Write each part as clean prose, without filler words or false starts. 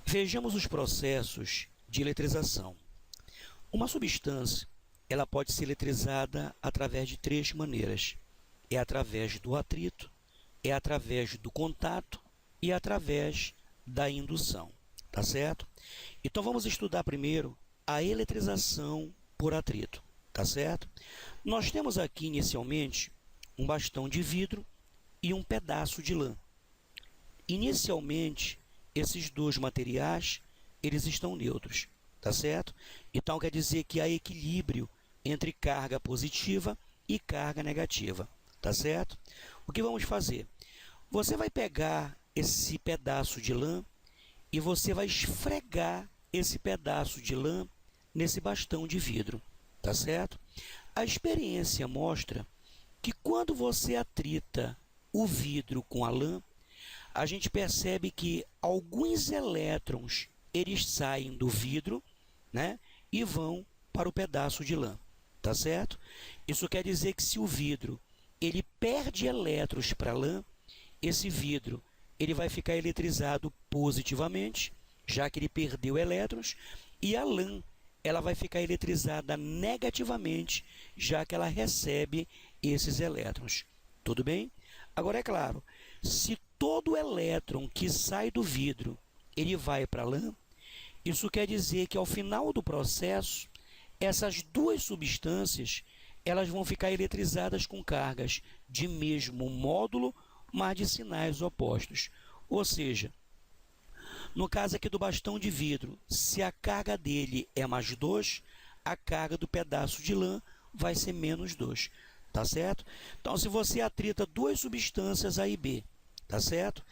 Vejamos os processos de eletrização. Uma substância, ela pode ser eletrizada através de três maneiras. É através do atrito, é através do contato e através da indução, tá certo? Então vamos estudar primeiro a eletrização por atrito, tá certo? Nós temos aqui inicialmente um bastão de vidro e um pedaço de lã. Inicialmente, esses dois materiais, eles estão neutros, tá certo? Então quer dizer que há equilíbrio entre carga positiva e carga negativa, tá certo? O que vamos fazer? Você vai pegar esse pedaço de lã e você vai esfregar esse pedaço de lã nesse bastão de vidro, tá certo? A experiência mostra que quando você atrita o vidro com a lã, a gente percebe que alguns elétrons eles saem do vidro, né, e vão para o pedaço de lã, tá certo? Isso quer dizer que se o vidro ele perde elétrons para a lã, esse vidro ele vai ficar eletrizado positivamente, já que ele perdeu elétrons, e a lã ela vai ficar eletrizada negativamente, já que ela recebe esses elétrons. Tudo bem? Agora, é claro, se todo elétron que sai do vidro ele vai para a lã, isso quer dizer que ao final do processo, essas duas substâncias elas vão ficar eletrizadas com cargas de mesmo módulo, mas de sinais opostos. Ou seja, no caso aqui do bastão de vidro, se a carga dele é mais 2, a carga do pedaço de lã vai ser menos 2, tá certo? Então, se você atrita duas substâncias A e B, tá certo?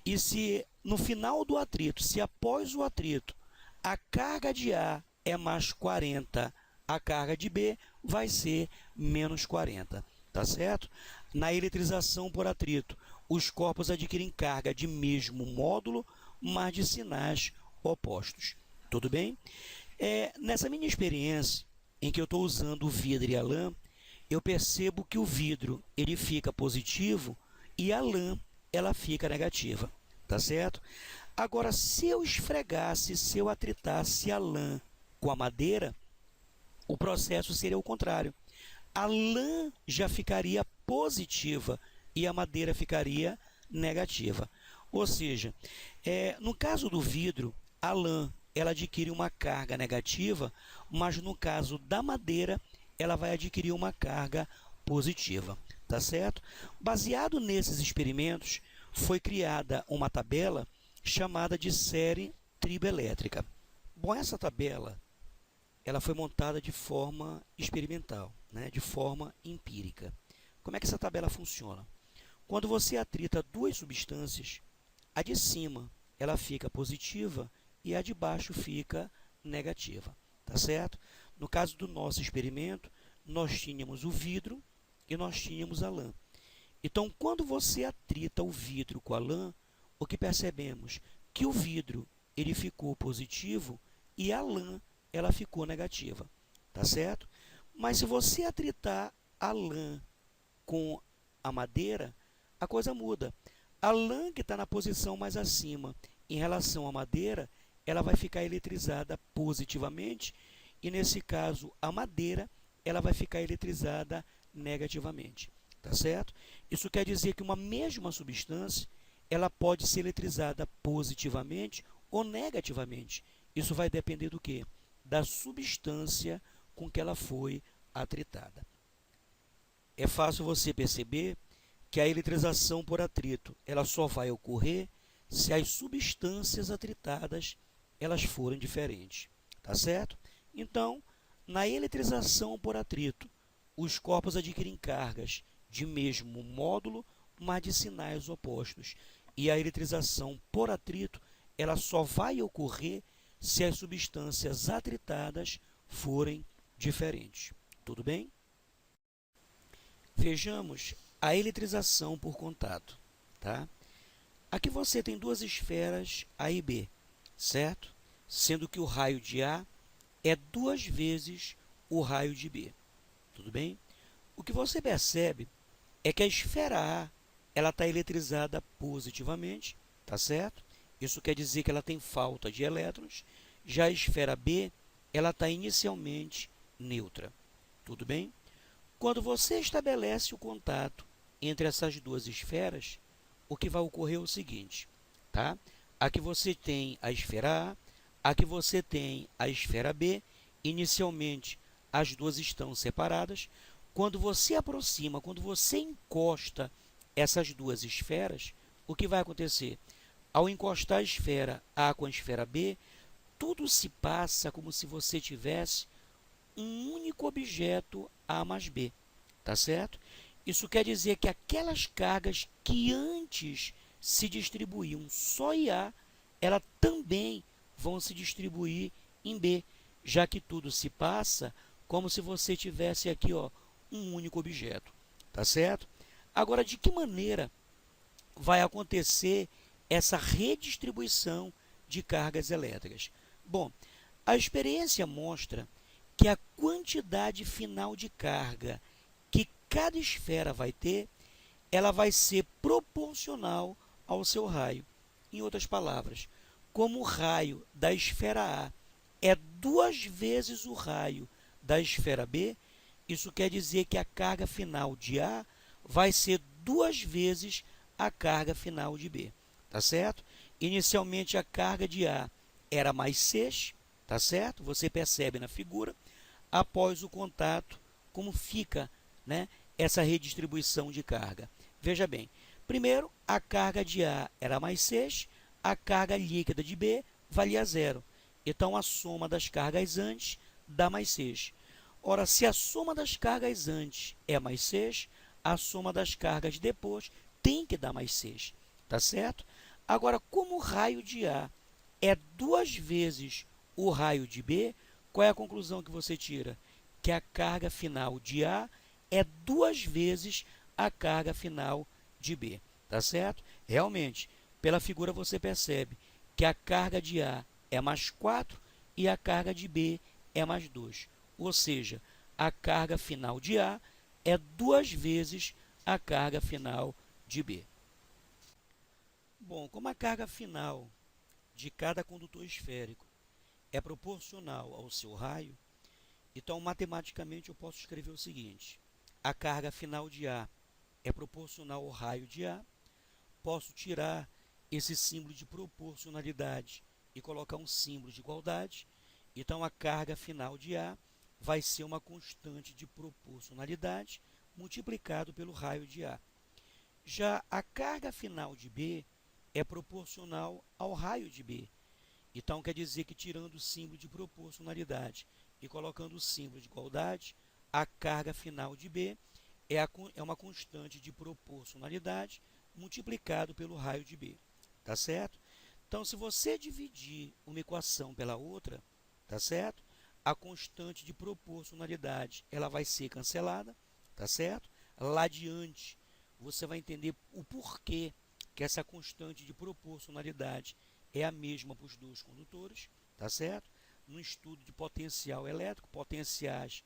E se no final do atrito, se após o atrito, a carga de A é mais 40, a carga de B vai ser menos 40, tá certo? Na eletrização por atrito, os corpos adquirem carga de mesmo módulo, mas de sinais opostos. Tudo bem? Nessa minha experiência, em que eu estou usando o vidro e a lã, eu percebo que o vidro ele fica positivo e a lã ela fica negativa, tá certo? Agora, se eu esfregasse, se eu atritasse a lã com a madeira, o processo seria o contrário. A lã já ficaria positiva e a madeira ficaria negativa. Ou seja, no caso do vidro, a lã ela adquire uma carga negativa, mas no caso da madeira, ela vai adquirir uma carga positiva, tá certo? Baseado nesses experimentos, foi criada uma tabela chamada de série triboelétrica. Bom, essa tabela ela foi montada de forma experimental, né, de forma empírica. Como é que essa tabela funciona? Quando você atrita duas substâncias, a de cima ela fica positiva e a de baixo fica negativa, tá certo? No caso do nosso experimento, nós tínhamos o vidro e nós tínhamos a lã. Então, quando você atrita o vidro com a lã, o que percebemos? Que o vidro ele ficou positivo e a lã ela ficou negativa, tá certo? Mas se você atritar a lã com a madeira, a coisa muda. A lã que está na posição mais acima em relação à madeira, ela vai ficar eletrizada positivamente e, nesse caso, a madeira ela vai ficar eletrizada negativamente, tá certo? Isso quer dizer que uma mesma substância ela pode ser eletrizada positivamente ou negativamente. Isso vai depender do quê? Da substância com que ela foi atritada. É fácil você perceber que a eletrização por atrito ela só vai ocorrer se as substâncias atritadas elas forem diferentes, tá certo? Então, na eletrização por atrito, os corpos adquirem cargas de mesmo módulo, mas de sinais opostos. E a eletrização por atrito ela só vai ocorrer se as substâncias atritadas forem diferentes. Tudo bem? Vejamos a eletrização por contato, tá? Aqui você tem duas esferas A e B, certo? Sendo que o raio de A é 2 vezes o raio de B. Tudo bem? O que você percebe é que a esfera A ela está eletrizada positivamente, tá certo? Isso quer dizer que ela tem falta de elétrons. Já a esfera B, ela está inicialmente neutra. Tudo bem? Quando você estabelece o contato entre essas duas esferas, o que vai ocorrer é o seguinte, tá? Aqui você tem a esfera A, aqui você tem a esfera B. Inicialmente, as duas estão separadas. Quando você aproxima, quando você encosta essas duas esferas, o que vai acontecer? Ao encostar a esfera A com a esfera B, tudo se passa como se você tivesse um único objeto A mais B, tá certo? Isso quer dizer que aquelas cargas que antes se distribuíam só em A, elas também vão se distribuir em B, já que tudo se passa como se você tivesse aqui, ó, um único objeto, tá certo? Agora, de que maneira vai acontecer essa redistribuição de cargas elétricas? Bom, a experiência mostra que a quantidade final de carga que cada esfera vai ter, ela vai ser proporcional ao seu raio. Em outras palavras, como o raio da esfera A é 2 vezes o raio da esfera B, isso quer dizer que a carga final de A vai ser 2 vezes a carga final de B, tá certo? Inicialmente a carga de A era mais 6, tá certo? Você percebe na figura, após o contato, como fica, né, essa redistribuição de carga. Veja bem, primeiro a carga de A era mais 6, a carga líquida de B valia 0. Então a soma das cargas antes dá mais 6. Ora, se a soma das cargas antes é mais 6, a soma das cargas depois tem que dar mais 6, tá certo? Agora, como o raio de A é 2 vezes o raio de B, qual é a conclusão que você tira? Que a carga final de A é 2 vezes a carga final de B, tá certo? Realmente, pela figura você percebe que a carga de A é mais 4 e a carga de B é mais 2. Ou seja, a carga final de A é 2 vezes a carga final de B. Bom, como a carga final de cada condutor esférico é proporcional ao seu raio, então matematicamente eu posso escrever o seguinte: a carga final de A é proporcional ao raio de A. Posso tirar esse símbolo de proporcionalidade e colocar um símbolo de igualdade. Então a carga final de A vai ser uma constante de proporcionalidade multiplicado pelo raio de A. Já a carga final de B é proporcional ao raio de B. Então quer dizer que tirando o símbolo de proporcionalidade e colocando o símbolo de igualdade, a carga final de B é uma constante de proporcionalidade multiplicado pelo raio de B, tá certo? Então, se você dividir uma equação pela outra, tá certo? A constante de proporcionalidade, ela vai ser cancelada, tá certo? Lá adiante, você vai entender o porquê que essa constante de proporcionalidade é a mesma para os dois condutores, tá certo? No estudo de potencial elétrico, potenciais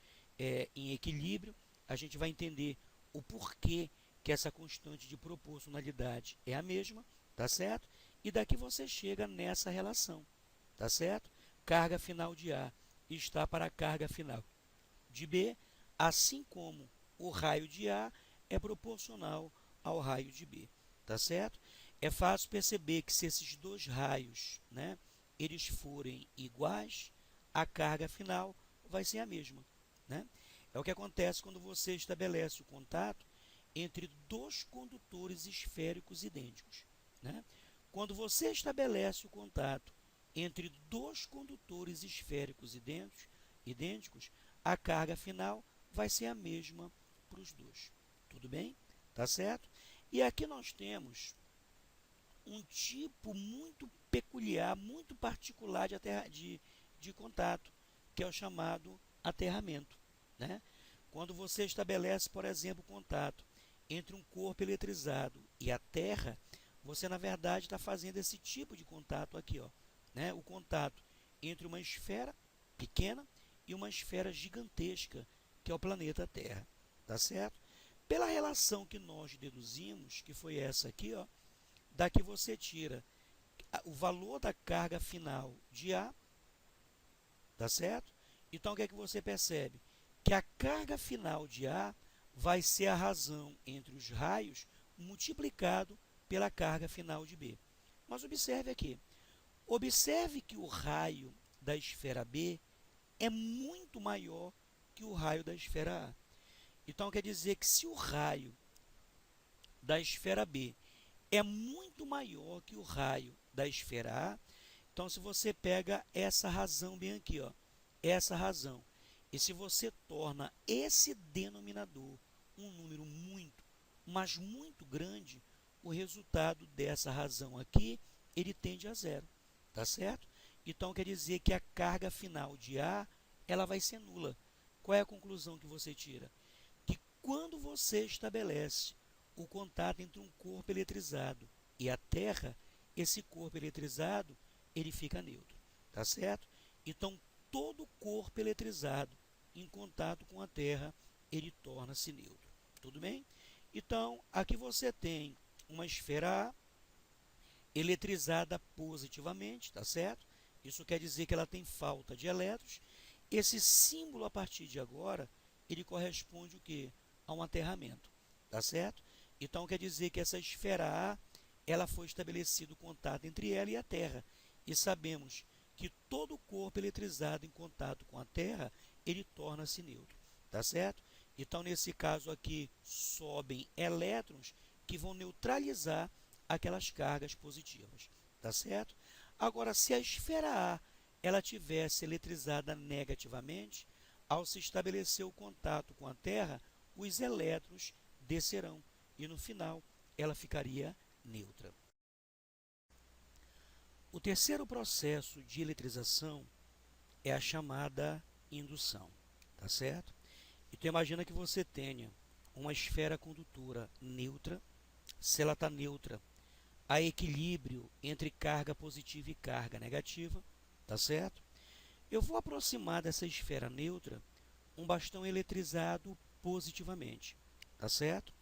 em equilíbrio, a gente vai entender o porquê que essa constante de proporcionalidade é a mesma, tá certo? E daqui você chega nessa relação, tá certo? Carga final de A está para a carga final de B, assim como o raio de A é proporcional ao raio de B, tá certo? É fácil perceber que se esses dois raios, né, eles forem iguais, a carga final vai ser a mesma, né? É o que acontece quando você estabelece o contato entre dois condutores esféricos idênticos, né? Quando você estabelece o contato entre dois condutores esféricos idênticos, a carga final vai ser a mesma para os dois. Tudo bem? Tá certo? E aqui nós temos um tipo muito peculiar, muito particular de contato, que é o chamado aterramento, né? Quando você estabelece, por exemplo, contato entre um corpo eletrizado e a Terra, você, na verdade, está fazendo esse tipo de contato aqui, ó, né? O contato entre uma esfera pequena e uma esfera gigantesca, que é o planeta Terra, tá certo? Pela relação que nós deduzimos, que foi essa aqui, ó, daqui você tira o valor da carga final de A, tá certo? Então, o que é que você percebe? Que a carga final de A vai ser a razão entre os raios multiplicado pela carga final de B. Mas observe aqui. Observe que o raio da esfera B é muito maior que o raio da esfera A. Então, quer dizer que se o raio da esfera B é muito maior que o raio da esfera A, então se você pega essa razão bem aqui, ó, essa razão, e se você torna esse denominador um número muito, mas muito grande, o resultado dessa razão aqui, ele tende a zero, tá certo? Então quer dizer que a carga final de A, ela vai ser nula. Qual é a conclusão que você tira? Que quando você estabelece o contato entre um corpo eletrizado e a Terra, esse corpo eletrizado, ele fica neutro, tá certo? Então, todo corpo eletrizado em contato com a Terra, ele torna-se neutro, tudo bem? Então, aqui você tem uma esfera A eletrizada positivamente, tá certo? Isso quer dizer que ela tem falta de elétrons. Esse símbolo, a partir de agora, ele corresponde o quê? A um aterramento, tá certo? Então, quer dizer que essa esfera A, ela foi estabelecido o contato entre ela e a Terra. E sabemos que todo corpo eletrizado em contato com a Terra, ele torna-se neutro, tá certo? Então, nesse caso aqui, sobem elétrons que vão neutralizar aquelas cargas positivas, tá certo? Agora, se a esfera A ela tivesse eletrizada negativamente, ao se estabelecer o contato com a Terra, os elétrons descerão e no final ela ficaria neutra. O terceiro processo de eletrização é a chamada indução, tá certo? Então imagina que você tenha uma esfera condutora neutra. Se ela está neutra, há equilíbrio entre carga positiva e carga negativa, tá certo? Eu vou aproximar dessa esfera neutra um bastão eletrizado positivamente, tá certo?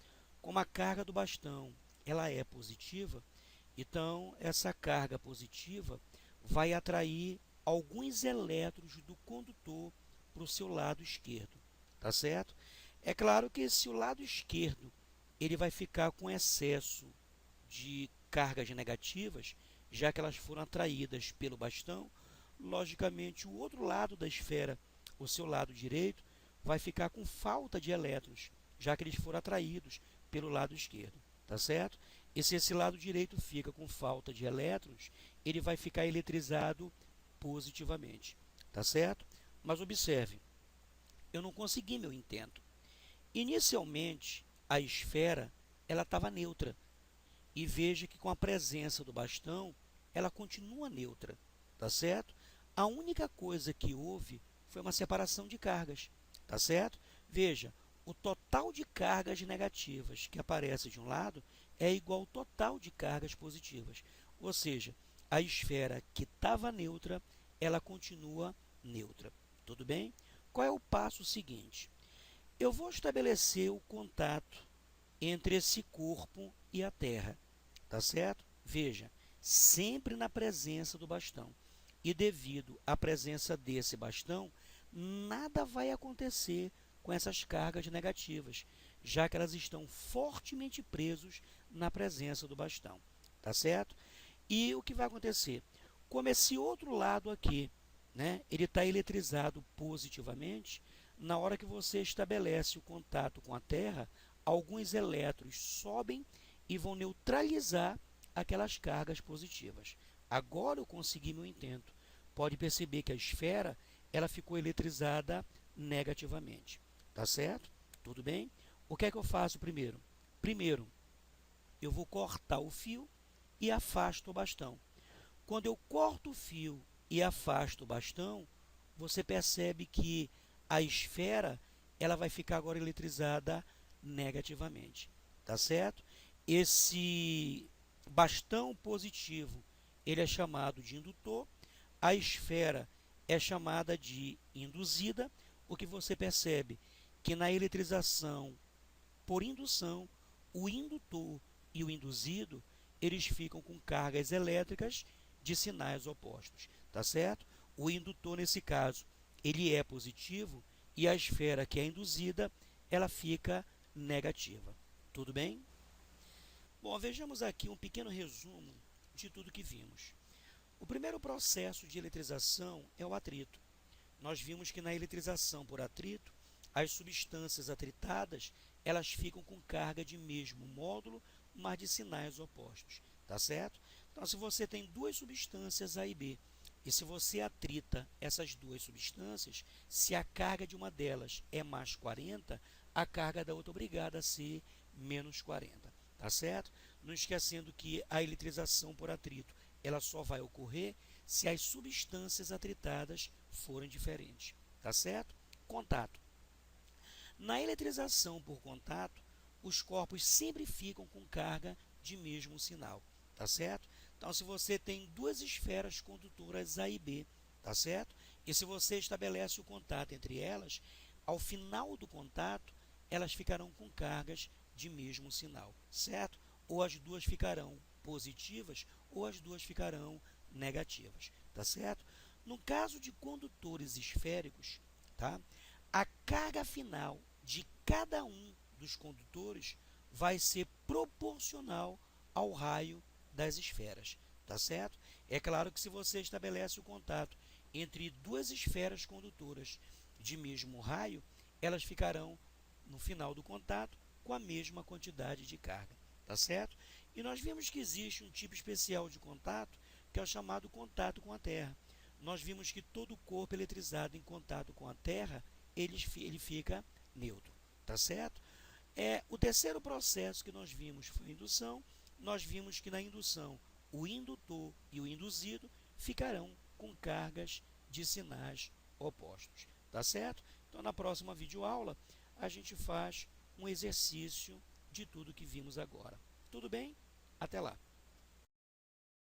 Como a carga do bastão ela é positiva, então essa carga positiva vai atrair alguns elétrons do condutor para o seu lado esquerdo, tá certo? É claro que se o lado esquerdo ele vai ficar com excesso de cargas negativas, já que elas foram atraídas pelo bastão, logicamente o outro lado da esfera, o seu lado direito, vai ficar com falta de elétrons, já que eles foram atraídos pelo lado esquerdo, tá certo? E se esse lado direito fica com falta de elétrons, ele vai ficar eletrizado positivamente, tá certo? Mas observe, eu não consegui meu intento. Inicialmente, a esfera ela estava neutra, e veja que com a presença do bastão, ela continua neutra, tá certo? A única coisa que houve foi uma separação de cargas, tá certo? Veja, o total de cargas negativas que aparece de um lado é igual ao total de cargas positivas. Ou seja, a esfera que estava neutra, ela continua neutra. Tudo bem? Qual é o passo seguinte? Eu vou estabelecer o contato entre esse corpo e a Terra, tá certo? Veja, sempre na presença do bastão. E devido à presença desse bastão, nada vai acontecer com essas cargas negativas, já que elas estão fortemente presas na presença do bastão, tá certo? E o que vai acontecer? Como esse outro lado aqui, né, ele está eletrizado positivamente, na hora que você estabelece o contato com a Terra, alguns elétrons sobem e vão neutralizar aquelas cargas positivas. Agora eu consegui meu intento. Pode perceber que a esfera ela ficou eletrizada negativamente. Tá certo? Tudo bem? O que é que eu faço primeiro? Primeiro, eu vou cortar o fio e afasto o bastão. Quando eu corto o fio e afasto o bastão, você percebe que a esfera ela vai ficar agora eletrizada negativamente, tá certo? Esse bastão positivo, ele é chamado de indutor, a esfera é chamada de induzida, o que você percebe que na eletrização por indução, o indutor e o induzido, eles ficam com cargas elétricas de sinais opostos, tá certo? O indutor, nesse caso, ele é positivo e a esfera que é induzida, ela fica negativa. Tudo bem? Bom, vejamos aqui um pequeno resumo de tudo que vimos. O primeiro processo de eletrização é o atrito. Nós vimos que na eletrização por atrito, as substâncias atritadas, elas ficam com carga de mesmo módulo, mas de sinais opostos, tá certo? Então, se você tem duas substâncias A e B, e se você atrita essas duas substâncias, se a carga de uma delas é mais 40, a carga da outra é obrigada a ser menos 40, tá certo? Não esquecendo que a eletrização por atrito, ela só vai ocorrer se as substâncias atritadas forem diferentes, tá certo? Contato. Na eletrização por contato, os corpos sempre ficam com carga de mesmo sinal, tá certo? Então, se você tem duas esferas condutoras A e B, tá certo? E se você estabelece o contato entre elas, ao final do contato, elas ficarão com cargas de mesmo sinal, certo? Ou as duas ficarão positivas ou as duas ficarão negativas, tá certo? No caso de condutores esféricos, tá? A carga final de cada um dos condutores vai ser proporcional ao raio das esferas, tá certo? É claro que se você estabelece o contato entre duas esferas condutoras de mesmo raio, elas ficarão no final do contato com a mesma quantidade de carga, tá certo? E nós vimos que existe um tipo especial de contato, que é o chamado contato com a Terra. Nós vimos que todo corpo eletrizado em contato com a Terra, ele fica neutro, tá certo? O terceiro processo que nós vimos foi a indução. Nós vimos que na indução o indutor e o induzido ficarão com cargas de sinais opostos, tá certo? Então, na próxima videoaula, a gente faz um exercício de tudo que vimos agora. Tudo bem? Até lá!